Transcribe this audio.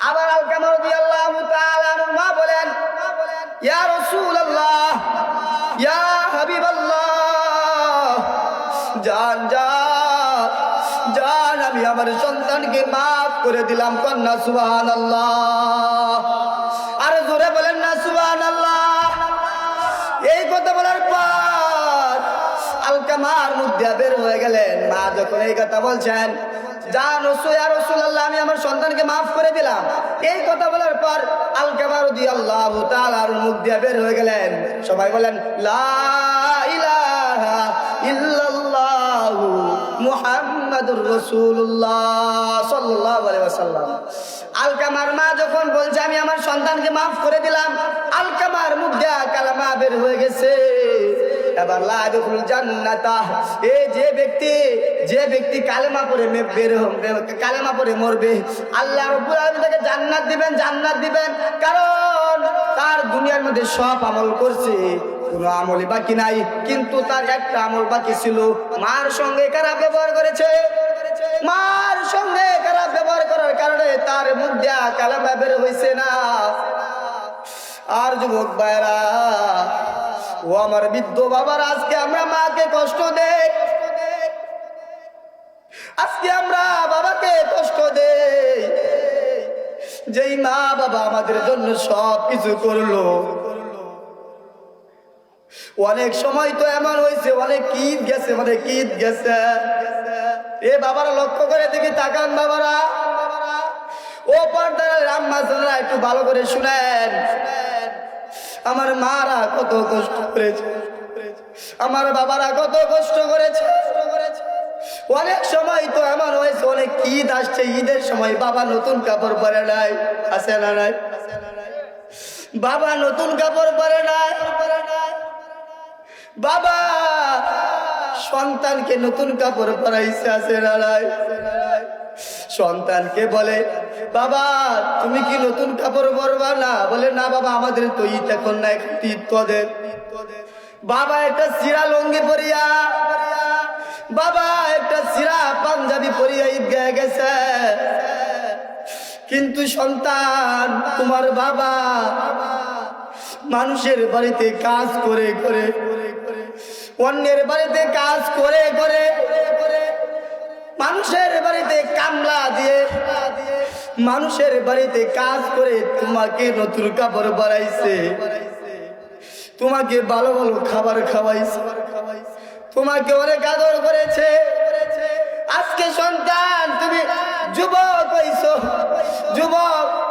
আবার আলকামা রাদিয়াল্লাহু তাআলা আনহু মা বলেন, ইয়া রাসূলুল্লাহ, ইয়া হাবিবাল্লাহ, জান জান জান, আমি আমার সন্তানকে মাফ করে দিলাম। কন্যা সুবহানাল্লাহ। আর জোরে বলেন না সুবহানাল্লাহ। এই কথা বলার পর আলকামার মধ্যে বের হয়ে গেলেন। মা যখন এই কথা বলছেন, জান ইয়া রাসূলুল্লাহ, আমি আমার সন্তানকে মাফ করে দিলাম, এই কথা বলার পর আলকামা রাদিয়াল্লাহু তাআলার মুখ দিয়ে বের হয়ে গেলেন, সবাই বলেন লা ইলাহা ইল্লাল্লাহু মুহাম্মাদুর রাসূলুল্লাহ সাল্লাল্লাহু আলাইহি ওয়াসাল্লাম। আলকামার মা যখন বলছে আমি আমার সন্তানকে মাফ করে দিলাম, আলকামার মুখ দিয়ে কালেমা বের হয়ে গেছে। এবার লা ইয়াদখুলুল জান্নাতা, এই যে ব্যক্তি কালেমা পড়ে কালেমা পড়ে মরবে, আল্লাহ রাব্বুল আলামিন তাকে জান্নাত দিবেন। কারণ তার দুনিয়ার মধ্যে সব আমল করছে, কোনো আমলই বাকি নাই, কিন্তু তার একটা আমল বাকি ছিল, মার সঙ্গে খারাপ ব্যবহার করেছে। মার সঙ্গে খারাপ ব্যবহার করার কারণে তার মুখ দিয়ে কালেমা বের হইছে না। আর যুবক ভাইরা, ও আমার বৃদ্ধ বাবার, আজকে আমরা মাকে কষ্ট দেই, আজকে আমরা বাবাকে কষ্ট দেই। যেই মা বাবা আমাদের জন্য সব কিছু করলো, অনেক সময় তো এমন হয়েছে, অনেক ঈদ গেছে, এ বাবারা লক্ষ্য করে দেখি, তাকান বাবারা, ও পর্দার আম্মা জানেরা, একটু ভালো করে শুনেন। আমার মারা কত কষ্ট করেছে, আমার বাবারা কত কষ্ট করেছে। অনেক সময় তো এমন হয়েছে, অনেক ঈদ আসছে, ঈদের সময় বাবা নতুন কাপড় পরে নাই, আছে না নাই? বাবা নতুন কাপড় পরে নাই, বাবা সন্তানকে নতুন কাপড় পরাইছে, আছে না নাই? সন্তানকে বলে, বাবা তুমি কি নতুন কাপড় পরবা না? বলে না বাবা, আমাদের তো ঈদ এখন না, ঈদ তোদের। বাবা একটা সিরা লঙ্গি পরিয়া, বাবা একটা সিরা পাঞ্জাবি পরিয়া ঈদগাহে গেছে, কিন্তু সন্তান তোমার বাবা মানুষের বাড়িতে কাজ করে করে, অন্যের বাড়িতে কাজ করে করে, মানুষের বাড়িতে কামলা দিয়ে, মানুষের বাড়িতে কাজ করে তোমাকে নতুন কাপড় পরাইছে, তোমাকে ভালো ভালো খাবার খাওয়াইছে, তোমাকে অনেক আদর করেছে। আজকে সন্তান তুমি যুবক হইছো, যুবক